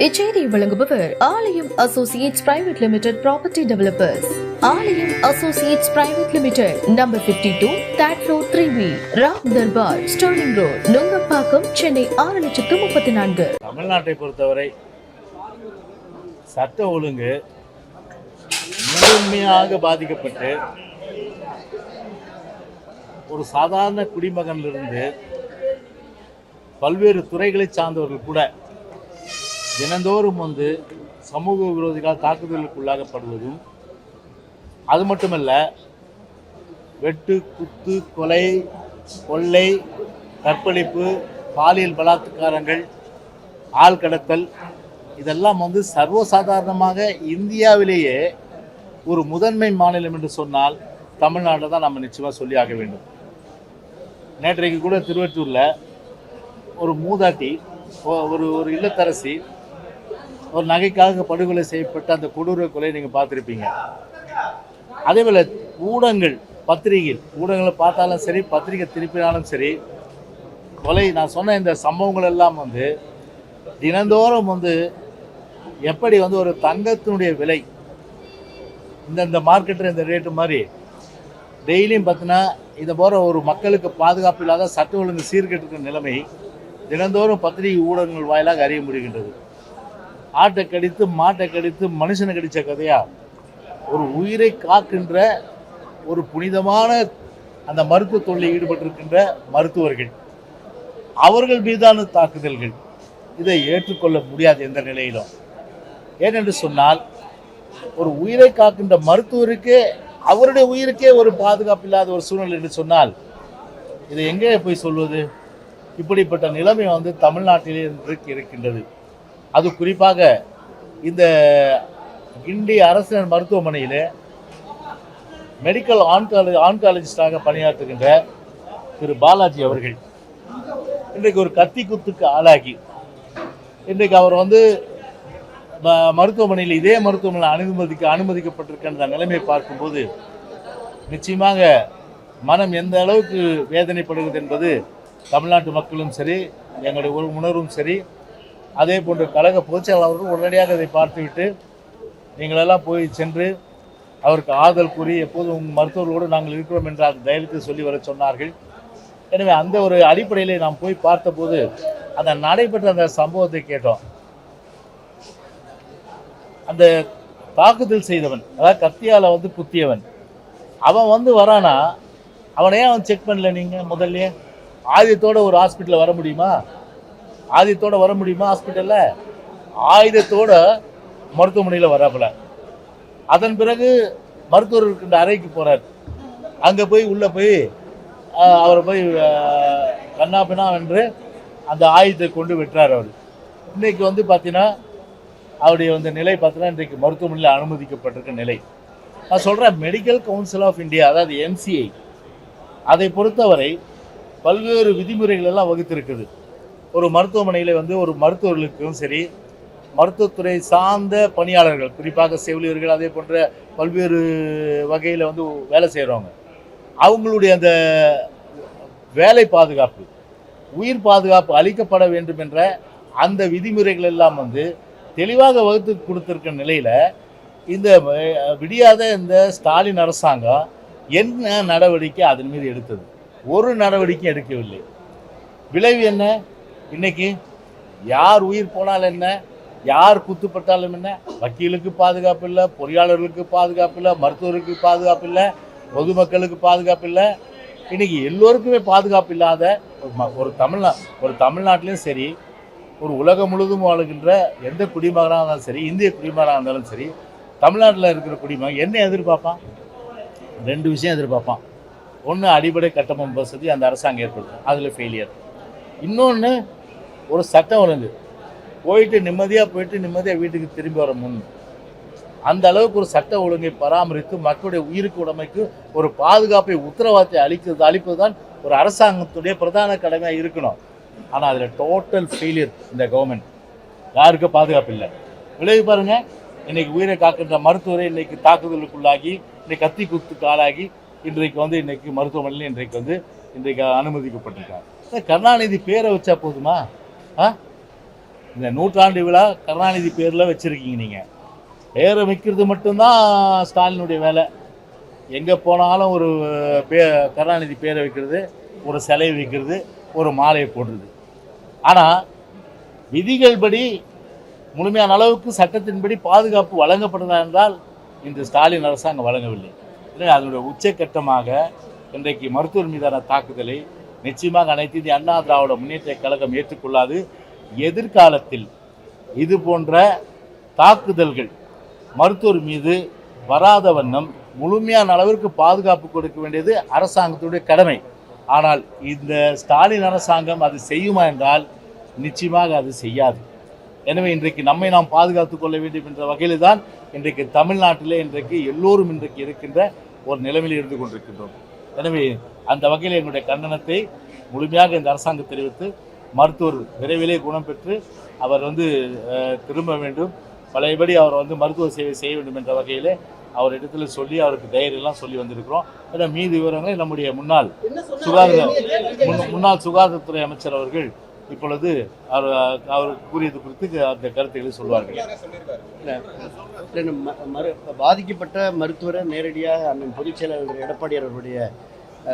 இச்செய்தியை வழங்குபவர் Alayam associates private limited property developers. Alayam associates private limited, number 52, third floor, 3B, Ram Darbar, Sterling road, Nungambakkam, Chennai 6,34,000. தமிழ்நாட்டை பொறுத்தவரை சட்ட ஒழுங்கு முழுமையாக பாதிக்கப்பட்டு ஒரு சாதாரண குடிமகனிலிருந்து பல்வேறு துறைகளை சார்ந்தவர்கள் கூட தினந்தோறும் சமூக விரோதிகளால் தாக்குதலுக்கு உள்ளாகப்படுவதும், அது மட்டுமல்ல வெட்டு, குத்து, கொலை, கொள்ளை, கற்பழிப்பு, பாலியல் பலாத்காரங்கள், ஆள் கடத்தல், இதெல்லாம் சர்வசாதாரணமாக இந்தியாவிலேயே ஒரு முதன்மை மாநிலம் என்று சொன்னால் தமிழ்நாட்டை தான் நம்ம நிச்சயமாக சொல்லி ஆக வேண்டும். நேற்றைக்கு கூட திருவற்றூரில் ஒரு மூதாட்டி, ஒரு இல்லத்தரசி ஒரு நகைக்காக படுகொலை செய்யப்பட்ட அந்த கொடூர கொலை நீங்கள் பார்த்துருப்பீங்க. அதே போல் ஊடகங்கள், ஊடகங்களை பார்த்தாலும் சரி, பத்திரிகை திருப்பினாலும் சரி, கொலை, நான் சொன்ன இந்த சம்பவங்கள் எல்லாம் தினந்தோறும் எப்படி ஒரு தங்கத்தினுடைய விலை இந்த மார்க்கெட்டில் இந்த ரேட்டு மாதிரி டெய்லியும் பார்த்தினா இதை போகிற ஒரு மக்களுக்கு பாதுகாப்பு இல்லாத சட்ட ஒழுங்கு சீர்கெட்டுக்கிற நிலைமை தினந்தோறும் பத்திரிகை ஊடகங்கள் வாயிலாக அறிய முடிகின்றது. ஆட்டை கடித்து, மாட்டை கடித்து, மனுஷனை கடித்த கதையா ஒரு உயிரை காக்கின்ற ஒரு புனிதமான அந்த மருத்துவ தொழிலில் ஈடுபட்டிருக்கின்ற மருத்துவர்கள், அவர்கள் மீதான தாக்குதல்கள், இதை ஏற்றுக்கொள்ள முடியாது எந்த நிலையிலும். ஏனென்று சொன்னால் ஒரு உயிரை காக்கின்ற மருத்துவருக்கு, அவருடைய உயிருக்கே ஒரு பாதுகாப்பு இல்லாத ஒரு சூழ்நிலை என்று சொன்னால் இதை எங்கே போய் சொல்வது? இப்படிப்பட்ட நிலைமை தமிழ்நாட்டிலே இருக்கின்றது. அது குறிப்பாக இந்த கிண்டி அரசு மருத்துவமனையில் மெடிக்கல் ஆன்காலஜிஸ்டாக பணியாற்றுகின்ற திரு பாலாஜி அவர்கள் இன்றைக்கு ஒரு கத்தி குத்துக்கு ஆளாகி இன்றைக்கு அவர் மருத்துவமனையில், இதே மருத்துவமனையில் அனுமதிக்கப்பட்டிருக்கின்ற நிலைமையை பார்க்கும்போது நிச்சயமாக மனம் எந்த அளவுக்கு வேதனைப்படுகிறது என்பது தமிழ்நாட்டு மக்களும் சரி, எங்களுடைய ஒரு உணர்வும் சரி, அதே போன்று கழக பொதுச்செயலாளர்கள் உடனடியாக அதை பார்த்துவிட்டு நீங்களெல்லாம் போய் சென்று அவருக்கு ஆறுதல் கூறி எப்போதும் மருத்துவர்களோடு நாங்கள் இருக்கிறோம் என்று அந்த தைரியத்தை சொல்லி வர சொன்னார்கள். எனவே அந்த ஒரு அடிப்படையில் நாம் போய் பார்த்தபோது அந்த நடைபெற்ற அந்த சம்பவத்தை கேட்டோம். அந்த தாக்குதல் செய்தவன், அதாவது கத்தியால் குத்தியவன், அவன் வரானா, அவனையே அவன் செக் பண்ணல. நீங்கள் முதல்ல ஆயுதத்தோடு ஒரு ஹாஸ்பிட்டலில் வர முடியுமா? ஹாஸ்பிட்டலில் ஆயுதத்தோடு மருத்துவமனையில் வராப்புல. அதன் பிறகு மருத்துவர் இருக்கின்ற அறைக்கு போகிறார். அங்கே போய் உள்ளே போய் அவரை போய் கண்ணாப்பினா என்று அந்த ஆயுதத்தை கொண்டு விட்டுறார். அவர் இன்றைக்கு பார்த்தீங்கன்னா அவருடைய நிலை பார்த்தீங்கன்னா இன்றைக்கு மருத்துவமனையில் அனுமதிக்கப்பட்டிருக்க நிலை. நான் சொல்கிறேன், மெடிக்கல் கவுன்சில் ஆஃப் இந்தியா, அதாவது MCI, அதை பொறுத்தவரை பல்வேறு விதிமுறைகள் எல்லாம் வகுத்திருக்குது. ஒரு மருத்துவமனையில் ஒரு மருத்துவர்களுக்கும் சரி, மருத்துவத்துறை சார்ந்த பணியாளர்கள், குறிப்பாக செவிலியர்கள், அதே போன்ற பல்வேறு வகையில் வேலை செய்கிறவங்க, அவங்களுடைய அந்த வேலை பாதுகாப்பு, உயிர் பாதுகாப்பு அளிக்கப்பட வேண்டும் என்ற அந்த விதிமுறைகள் எல்லாம் தெளிவாக வகுத்து கொடுத்துருக்க நிலையில் இந்த விடியாத இந்த ஸ்டாலின் அரசாங்கம் என்ன நடவடிக்கை அதன் மீது எடுத்தது? ஒரு நடவடிக்கை எடுக்கவில்லை. விளைவு என்ன? இன்னைக்கு யார் உயிர் போனாலும் என்ன, யார் குத்துப்பட்டாலும் என்ன, வக்கீலுக்கு பாதுகாப்பு இல்லை, பொறியாளர்களுக்கு பாதுகாப்பு இல்லை, மருத்துவருக்கு பாதுகாப்பு இல்லை, பொதுமக்களுக்கு பாதுகாப்பு இல்லை. இன்னைக்கு எல்லோருக்குமே பாதுகாப்பு இல்லாத ஒரு தமிழ்நாட்டிலையும் சரி, ஒரு உலகம் முழுவதும் வாழ்கின்ற எந்த குடிமகனாக இருந்தாலும் சரி, இந்திய குடிமகனாக இருந்தாலும் சரி, தமிழ்நாட்டில் இருக்கிற குடிமகன் என்ன எதிர்பார்ப்பான்? 2 விஷயம் எதிர்பார்ப்பான். ஒன்று, அடிப்படை கட்டமைப்பு வசதி அந்த அரசாங்கம் ஏற்படுத்தும், அதில் ஃபெயிலியர். இன்னொன்று, ஒரு சட்டம் ஒழுங்கு, நிம்மதியாக வீட்டுக்கு திரும்பி வர முன் அந்த அளவுக்கு ஒரு சட்ட ஒழுங்கை பராமரித்து மக்களுடைய உயிருக்கு உடைமைக்கு ஒரு பாதுகாப்பை உத்தரவாதத்தை அளிப்பது தான் ஒரு அரசாங்கத்துடைய பிரதான கடமையாக இருக்கணும். ஆனால் அதில் டோட்டல் ஃபெயிலியர் இந்த கவர்மெண்ட். யாருக்கும் பாதுகாப்பு இல்லை. விளைவு பாருங்கள், இன்றைக்கி உயிரை காக்கின்ற மருத்துவரை இன்றைக்கி தாக்குதலுக்குள்ளாகி, இன்றைக்கி கத்தி குத்துக்கு ஆளாகி இன்றைக்கு இன்றைக்கி மருத்துவமனையில் இன்றைக்கு அனுமதிக்கப்பட்டிருக்காங்க. கருணாநிதி பேரை வச்சா போதுமா? இந்த நூற்றாண்டு விழா கருணாநிதி பேரில் வச்சுருக்கீங்க. நீங்கள் பேரை வைக்கிறது மட்டும்தான் ஸ்டாலினுடைய வேலை. எங்கே போனாலும் ஒரு கருணாநிதி பேரை வைக்கிறது, ஒரு சிலையை வைக்கிறது, ஒரு மாலையை போடுறது. ஆனால் விதிகள் படி முழுமையான அளவுக்கு சட்டத்தின்படி பாதுகாப்பு வழங்கப்படுதா என்றால் இந்த ஸ்டாலின் அரசாங்கம் வழங்கவில்லை. எனவே அதனுடைய உச்சக்கட்டமாக இன்றைக்கு மருத்துவர் மீதான தாக்குதலை நிச்சயமாக அனைத்து இந்திய அண்ணா திராவிட முன்னேற்ற கழகம் ஏற்றுக்கொள்ளாது. எதிர்காலத்தில் இது போன்ற தாக்குதல்கள் மருத்துவர் மீது வராத வண்ணம் முழுமையான அளவிற்கு பாதுகாப்பு கொடுக்க வேண்டியது அரசாங்கத்துடைய கடமை. ஆனால் இந்த ஸ்டாலின் அரசாங்கம் அது செய்யுமா என்றால் நிச்சயமாக அது செய்யாது. எனவே இன்றைக்கு நம்மை நாம் பாதுகாத்துக் கொள்ள வேண்டும் என்ற வகையில் தான் இன்றைக்கு தமிழ்நாட்டிலே இன்றைக்கு எல்லோரும் இன்றைக்கு இருக்கின்ற ஒரு நிலைமையில் இருந்து கொண்டிருக்கின்றோம். எனவே அந்த வகையில் எங்களுடைய கண்டனத்தை முழுமையாக இந்த அரசாங்கம் தெரிவித்து மருத்துவர் விரைவிலே குணம் பெற்று அவர் திரும்ப வேண்டும், பழையபடி அவர் மருத்துவ சேவை செய்ய வேண்டும் என்ற வகையிலே அவரிடத்தில் சொல்லி அவருக்கு தைரியெல்லாம் சொல்லி வந்திருக்கிறோம். ஏன்னா மீது விவரங்களை நம்முடைய முன்னாள் சுகாதாரத்துறை அமைச்சர் அவர்கள் இப்பொழுது அவர் கூறியது குறித்து அந்த கருத்துக்களை சொல்வார்கள். பாதிக்கப்பட்ட மருத்துவரை நேரடியாக அண்ணன் பொதுச் செயலாளர் எடப்பாடியார் அவருடைய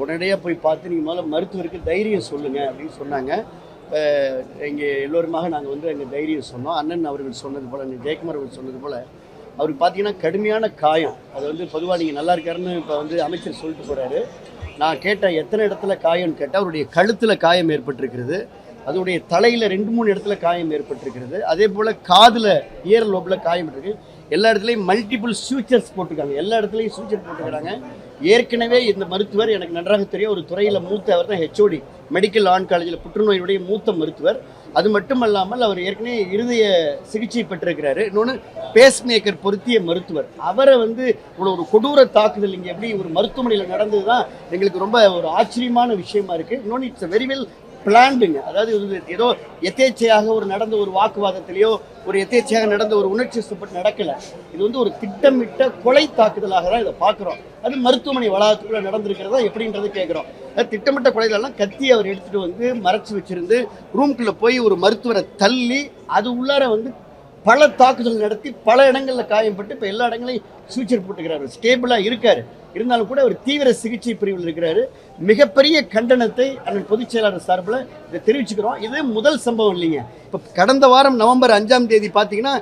உடனடியாக போய் பார்த்து நீங்கள் முதல்ல மருத்துவருக்கு தைரியம் சொல்லுங்கள் அப்படின்னு சொன்னாங்க. இங்கே எல்லோருமாக நாங்கள் எங்கள் தைரியம் சொன்னோம். அண்ணன் அவர்கள் சொன்னது போல், ஜெயக்குமார் அவர்கள் சொன்னது போல், அவருக்கு பார்த்தீங்கன்னா கடுமையான காயம். அது பொதுவாக நீங்கள் நல்லா இருக்காருன்னு இப்போ அமைச்சர் சொல்லிட்டு போகிறாரு. நான் கேட்டேன் எத்தனை இடத்துல காயம்னு கேட்டால் அவருடைய கழுத்தில் காயம் ஏற்பட்டிருக்கிறது, அதோடைய தலையில் 2-3 இடத்துல காயம் ஏற்பட்டிருக்கிறது, அதே போல் காதில் இயர் லோபில் காயம் இருக்குது. எல்லா இடத்துலையும் மல்டிபிள் சூச்சர்ஸ் போட்டிருக்காங்க, எல்லா இடத்துலையும் சூச்சர் போட்டுக்கிறாங்க. ஏற்கனவே இந்த மருத்துவர் எனக்கு நன்றாக தெரியும், ஒரு துறையில் மூத்த அவர் தான் ஹெச்ஓடி மெடிக்கல் ஆன்காலஜியில் புற்றுநோயுடைய மூத்த மருத்துவர். அது மட்டுமல்லாமல் அவர் ஏற்கனவே இருதய சிகிச்சை பெற்றிருக்கிறாரு. இன்னொன்று பேஸ் மேக்கர் பொருத்திய மருத்துவர். அவரை இவ்வளோ ஒரு கொடூர தாக்குதல் இங்கே எப்படி ஒரு மருத்துவமனையில் நடந்தது தான் எங்களுக்கு ரொம்ப ஒரு ஆச்சரியமான விஷயமா இருக்குது. இன்னொன்று இட்ஸ் வெரி வெல் பிளான்டுங்க. அதாவது ஏதோ எதேச்சையாக நடந்த ஒரு வாக்குவாதத்திலேயோ ஒரு எதேச்சையாக நடந்த ஒரு உணர்ச்சி வசப்பட்டு நடக்கலை. இது ஒரு திட்டமிட்ட கொலை தாக்குதலாக தான் இதை பார்க்குறோம். அது மருத்துவமனை வளாகத்துக்குள்ளே நடந்திருக்கிறதா எப்படின்றத கேட்குறோம். அது திட்டமிட்ட கொலைகளெல்லாம் கத்தி அவர் எடுத்துகிட்டு மறைச்சி வச்சிருந்து ரூம்குள்ளே போய் ஒரு மருத்துவரை தள்ளி அது உள்ளார பல தாக்குதல் நடத்தி பல இடங்களில் காயப்பட்டு இப்போ எல்லா இடங்களையும் சூச்சர் போட்டுக்கிறாரு. ஸ்டேபிளாக இருக்கார். இருந்தாலும் கூட அவர் தீவிர சிகிச்சை பிரிவில் இருக்கிறாரு. மிகப்பெரிய கண்டனத்தை அண்ணன் பொதுச் செயலாளர் சார்பில் இதை தெரிவிச்சுக்கிறோம். இது முதல் சம்பவம் இல்லைங்க. இப்போ கடந்த வாரம் நவம்பர் 5ஆம் தேதி பார்த்தீங்கன்னா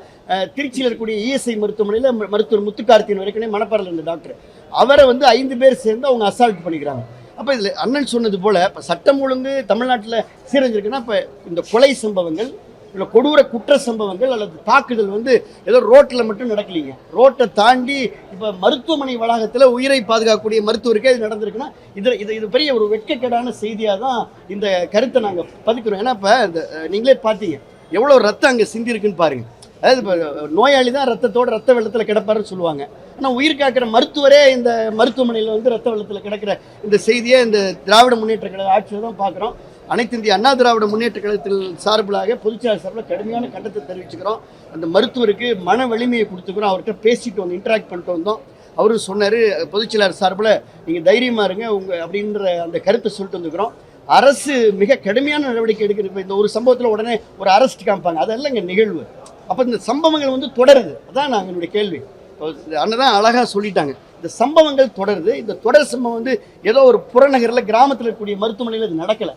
திருச்சியில் இருக்கக்கூடிய இஎஸ்ஐ மருத்துவமனையில் மருத்துவர் முத்துக்கார்த்தியின் வரைக்கும் மணப்பாறையில் இருந்த டாக்டர் அவரை 5 பேர் சேர்ந்து அவங்க அசால்ட் பண்ணிக்கிறாங்க. அப்போ இதில் அண்ணன் சொன்னது போல் இப்போ சட்டம் ஒழுங்கு தமிழ்நாட்டில் சீரழிஞ்சிருக்குன்னா இப்போ இந்த கொலை சம்பவங்கள் இல்லை கொடூர குற்ற சம்பவங்கள் அல்லது தாக்குதல் ஏதோ ரோட்டில் மட்டும் நடக்கலைங்க. ரோட்டை தாண்டி இப்போ மருத்துவமனை வளாகத்தில் உயிரை பாதுகாக்கக்கூடிய மருத்துவருக்கே இது நடந்திருக்குன்னா இது பெரிய ஒரு வெட்கக்கேடான செய்தியாக தான் இந்த கருத்தை நாங்கள் பதிக்கிறோம். ஏன்னா இப்போ இந்த நீங்களே பார்த்தீங்க எவ்வளோ ரத்தம் அங்கே சிந்திருக்குன்னு பாருங்கள். அதாவது இப்போ நோயாளி தான் ரத்தத்தோடு ரத்த வெள்ளத்தில் கிடப்பாருன்னு சொல்லுவாங்க. ஆனால் உயிர் காக்கிற மருத்துவரே இந்த மருத்துவமனையில் ரத்த வெள்ளத்தில் கிடக்கிற இந்த செய்தியை இந்த திராவிட முன்னேற்ற கழக ஆட்சியில் தான் பார்க்குறோம். அனைத்து இந்திய அண்ணா திராவிட முன்னேற்ற கழகத்தில் சார்பிலாக பொதுச்செயலாளர் சார்பில் கடுமையான கண்டனத்தை தெரிவிச்சுக்கிறோம். அந்த மருத்துவருக்கு மன வலிமையை கொடுத்துக்கிறோம். அவர்கிட்ட பேசிட்டு இன்ட்ராக்ட் பண்ணிட்டு வந்தோம். அவரும் சொன்னார் பொதுச்செயலாளர் சார்பில் நீங்கள் தைரியமாக இருங்க அப்படின்ற அந்த கருத்தை சொல்லிட்டு வந்துக்கிறோம். அரசு மிக கடுமையான நடவடிக்கை எடுக்கிறது. இந்த ஒரு சம்பவத்தில் உடனே ஒரு அரெஸ்ட் காமிப்பாங்க, அதெல்லாம் இங்கே நிகழ்வு. அப்போ இந்த சம்பவங்கள் தொடருது. அதான் நாங்கள் என்னுடைய கேள்வி. அண்ணன் தான் அழகாக சொல்லிட்டாங்க, இந்த சம்பவங்கள் தொடருது. இந்த தொடர் சம்பவம் ஏதோ ஒரு புறநகரில் கிராமத்தில் இருக்கக்கூடிய மருத்துவமனையில் இது நடக்கலை.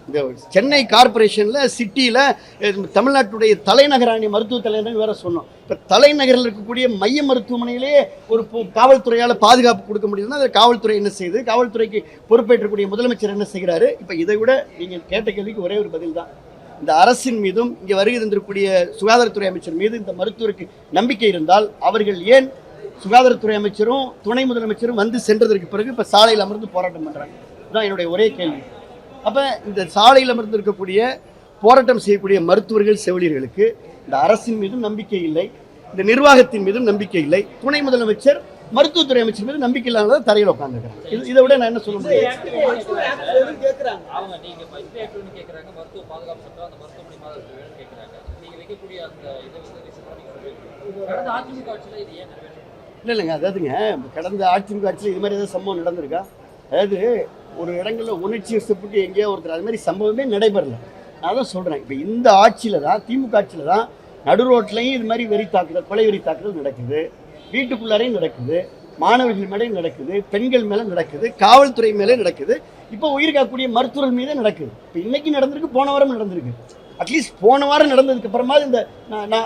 இந்த சென்னை கார்பரேஷனில் சிட்டியில் தமிழ்நாட்டுடைய தலைநகராணி மருத்துவ தலைநகர் வேறு சொன்னோம். இப்போ தலைநகரில் இருக்கக்கூடிய மைய மருத்துவமனையிலேயே ஒரு காவல்துறையால் பாதுகாப்பு கொடுக்க முடியுதுன்னா அதை காவல்துறை என்ன செய்யுது? காவல்துறைக்கு பொறுப்பேற்றக்கூடிய முதலமைச்சர் என்ன செய்கிறாரு? இப்போ இதை விட நீங்கள் கேட்ட கேள்விக்கு ஒரே ஒரு பதில் தான். இந்த அரசின் மீதும் இங்கே வருகை தந்திருக்கக்கூடிய சுகாதாரத்துறை அமைச்சர் மீது இந்த மருத்துவருக்கு நம்பிக்கை இருந்தால் அவர்கள் ஏன் சுகாதாரத்துறை அமைச்சரும் துணை முதலமைச்சரும் சென்றதற்கு பிறகு இப்போ சாலையில் அமர்ந்து போராட்டம் பண்ணுறாங்க? இதுதான் என்னுடைய ஒரே கேள்வி. அப்போ இந்த சாலையில் அமர்ந்து இருக்கக்கூடிய போராட்டம் செய்யக்கூடிய மருத்துவர்கள் செவிலியர்களுக்கு இந்த அரசின் மீதும் நம்பிக்கை இல்லை, இந்த நிர்வாகத்தின் மீதும் நம்பிக்கை இல்லை, துணை முதலமைச்சர் மருத்துவத்துறை அமைச்சர் மீது நம்பிக்கை இல்லாத தரையில் உட்காந்துருக்காங்க. இதை விட நான் என்ன சொல்ல முடியும்? இல்லைங்க, அதாவதுங்க கடந்த அதிமுக ஆட்சியில் இது மாதிரி ஏதாவது சம்பவம் நடந்திருக்கா? அதாவது ஒரு இடங்களில் உணர்ச்சி வசப்பட்டு எங்கேயோ ஒருத்தர் அது மாதிரி சம்பவமே நடைபெறல. நான் தான் சொல்கிறேன். இப்போ இந்த ஆட்சியில் தான், திமுக ஆட்சியில் தான் நடு ரோட்லையும் இது மாதிரி வெறி தாக்குதல், கொலை வெறி தாக்குதல் நடக்குது, வீட்டுக்குள்ளாரையும் நடக்குது, மாணவர்கள் மேலே நடக்குது, பெண்கள் மேலே நடக்குது, காவல்துறை மேலே நடக்குது, இப்போ உயிர் காக்கக்கூடிய மருத்துவர்கள் மீதே நடக்குது. இப்போ இன்னைக்கு நடந்திருக்கு, போன வாரம் நடந்திருக்கு. அட்லீஸ்ட் போன வாரம் நடந்ததுக்கு அப்புறமா இந்த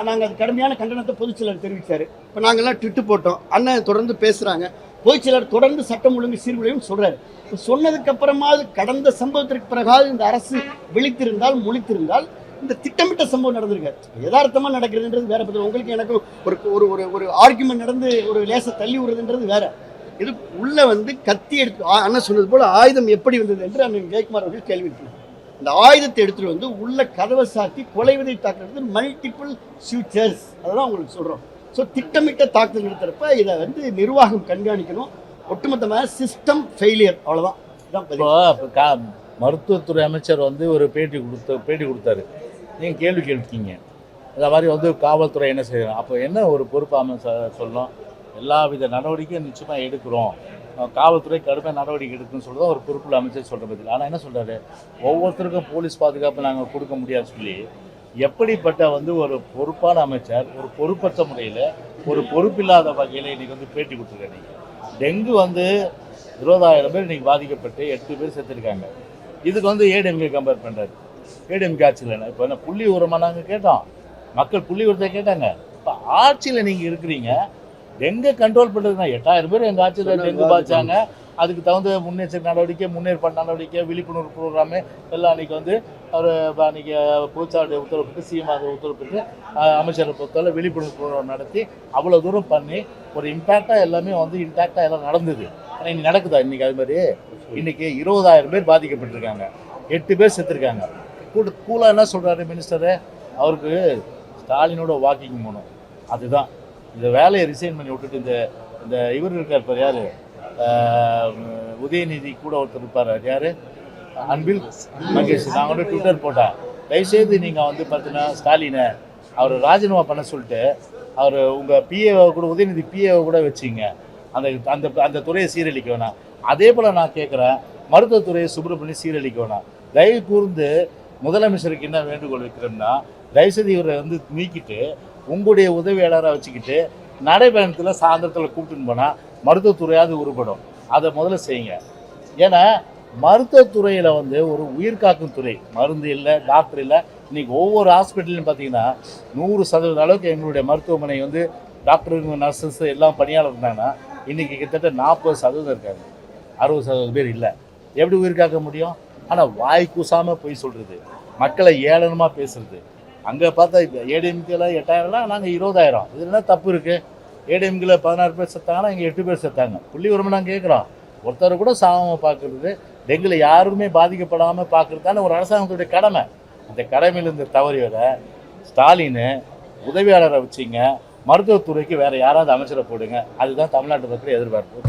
நாங்கள் அது கடுமையான கண்டனத்தை பொதுச்செயலர் தெரிவித்தார். இப்போ நாங்கள்லாம் ட்விட்டு போட்டோம், அண்ணன் தொடர்ந்து பேசுகிறாங்க, பொதுச்செயலர் தொடர்ந்து சட்டம் ஒழுங்கு சீர்குலையும் சொல்கிறார். இப்போ சொன்னதுக்கு அப்புறமாவது கடந்த சம்பவத்திற்கு பிறகாவது இந்த அரசு விழித்திருந்தால், முழித்திருந்தால் இந்த திட்டமிட்ட சம்பவம் நடந்திருக்காரு. யதார்த்தமாக நடக்கிறதுன்றது வேற பற்றி. உங்களுக்கு எனக்கு ஒரு ஒரு ஒரு ஒரு ஆர்குமெண்ட் நடந்து ஒரு லேசை தள்ளி விடுறதுன்றது வேற. இது உள்ள வந்து கத்தி எடுத்து அண்ணன் சொன்னது போல ஆயுதம் எப்படி வந்தது என்று அண்ணன் ஜெயக்குமார் அவர்கள் கேள்வி இருக்கிறார். இந்த ஆயுதத்தை எடுத்துகிட்டு வந்து உள்ள கதவை சாத்தி கொலை விதை தாக்குறது மல்டிபிள் ஃபியூச்சர்ஸ், அதெல்லாம் உங்களுக்கு சொல்கிறோம். ஸோ திட்டமிட்ட தாக்குதல் நடத்துகிறப்ப இதை வந்து நிர்வாகம் கண்காணிக்கணும். ஒட்டுமொத்தமாக சிஸ்டம் ஃபெயிலியர், அவ்வளோதான். இப்போ மருத்துவத்துறை அமைச்சர் வந்து ஒரு பேட்டி கொடுத்தாரு. நீங்கள் கேள்வி கேட்பீங்க, இந்த மாதிரி வந்து காவல்துறை என்ன செய்யணும், அப்போ என்ன ஒரு பொறுப்பு அமைச்சர் சொல்லணும், எல்லா வித நடவடிக்கையும் நிச்சயமாக எடுக்கிறோம், காவல்துறை கடுமையாக நடவடிக்கை எடுக்குன்னு சொல்லி தான் ஒரு பொறுப்புள்ள அமைச்சர் சொல்கிற பதில். ஆனால் என்ன சொல்கிறாரு, ஒவ்வொருத்தருக்கும் போலீஸ் பாதுகாப்பு நாங்கள் கொடுக்க முடியாதுன்னு சொல்லி எப்படிப்பட்ட வந்து ஒரு பொறுப்பான அமைச்சர் ஒரு பொறுப்பற்ற முறையில் ஒரு பொறுப்பில்லாத வகையில் இன்றைக்கி வந்து பேட்டி கொடுத்துருக்காரு. டெங்கு வந்து 20,000 பேர் இன்றைக்கி பாதிக்கப்பட்டு 8 பேர் செத்துருக்காங்க. இதுக்கு வந்து ஏடிஎம்கே கம்பேர் பண்ணுறாரு. ஏடிஎம்கே ஆட்சியில் இப்போ என்ன புள்ளி உரமாக நாங்கள் கேட்டோம், மக்கள் புள்ளி உரத்தை கேட்டாங்க. இப்போ ஆட்சியில் நீங்கள் இருக்கிறீங்க, டெங்கை கண்ட்ரோல் பண்ணுறதுனா 8,000 பேர் எங்கள் ஆட்சியில் டெங்கு பாய்ச்சாங்க. அதுக்கு தகுந்த முன்னெச்சரிக்கை நடவடிக்கை, முன்னேற்பாடு நடவடிக்கை, விழிப்புணர்வு ப்ரோக்ராமு எல்லாம் அன்றைக்கி வந்து அவர் அன்றைக்கி பொதுச்சாலை உத்தரவுப்பட்டு சிஎம் அதை உத்தரவுப்பட்டு அமைச்சரை பொறுத்தவரை விழிப்புணர்வு ப்ரோக்ராம் நடத்தி அவ்வளோ தூரம் பண்ணி ஒரு இம்பேக்டாக எல்லாமே வந்து இன்டாக்டாக எல்லாம் நடந்தது. ஆனால் இன்னைக்கு நடக்குதா? இன்றைக்கி அது மாதிரி இன்றைக்கி 20,000 பேர் பாதிக்கப்பட்டிருக்காங்க, 8 பேர் செத்துருக்காங்க. கூலாக என்ன சொல்கிறாரு மினிஸ்டரு, அவருக்கு ஸ்டாலினோட வாக்கிங் போகணும். அதுதான் இந்த வேலையை ரிசைன் பண்ணி விட்டுட்டு இந்த இவர் இருக்கார் பார், யார், உதயநிதி கூட ஒருத்தர் இருப்பார், யார், அன்பில் மகேஷ். நான் கூட ட்விட்டர் போட்டேன், தயவுசெய்து நீங்கள் வந்து பார்த்தீங்கன்னா ஸ்டாலினை அவர் ராஜினாமா பண்ண சொல்லிட்டு அவர் உங்கள் பிஏவை கூட, உதயநிதி பிஏவை கூட வச்சிங்க, அந்த அந்த அந்த துறையை சீரழிக்க வேணாம். அதே போல் நான் கேட்குறேன், மருத்துவத்துறையை சுப்பிரமணியம் சீரழிக்க வேணாம். தயவு கூர்ந்து முதலமைச்சருக்கு என்ன வேண்டுகோள் வைக்கிறோம்னா, தயவுசெய்து இவரை வந்து நீக்கிட்டு உங்களுடைய உதவியாளராக வச்சுக்கிட்டு நடைபயணத்தில் சாயந்தரத்தில் கூப்பிட்டுன்னு போனால் மருத்துவத்துறையாவது உருப்படும். அதை முதல்ல செய்யுங்க. ஏன்னா மருத்துவத்துறையில் வந்து ஒரு உயிர் காக்கும் துறை, மருந்து இல்லை, டாக்டர் இல்லை. இன்றைக்கி ஒவ்வொரு ஹாஸ்பிட்டல்லையும் பார்த்தீங்கன்னா 100% அளவுக்கு எங்களுடைய மருத்துவமனை வந்து டாக்டருங்க, நர்சஸ் எல்லாம் பணியாளர் இருந்தாங்கன்னா இன்றைக்கி கிட்டத்தட்ட 40% இருக்காங்க, 60% பேர் இல்லை. எப்படி உயிர் காக்க முடியும்? ஆனால் வாய் கூசாமல் போய் சொல்கிறது, மக்களை ஏளனமாக பேசுகிறது. அங்கே பார்த்தா ஏடிஎம்கேல 8,000, நாங்கள் 20,000. இது என்ன தப்பு இருக்குது? ஏடிஎம்கேல 16 பேர் செத்தாங்கன்னா இங்கே 8 பேர் செத்தாங்க. புள்ளி உரமாக நாங்கள் கேட்குறோம், ஒருத்தர் கூட சாகாமல் பார்க்குறது, டெங்குல யாருமே பாதிக்கப்படாமல் பார்க்குறது தானே ஒரு அரசாங்கத்துடைய கடமை. அந்த கடமையிலிருந்து தவறியத ஸ்டாலின் உதவியாளரை வச்சிங்க, மருத்துவத்துறைக்கு வேறு யாராவது அமைச்சரை போடுங்க. அதுதான் தமிழ்நாட்டு மக்கள் எதிர்பார்ப்பு.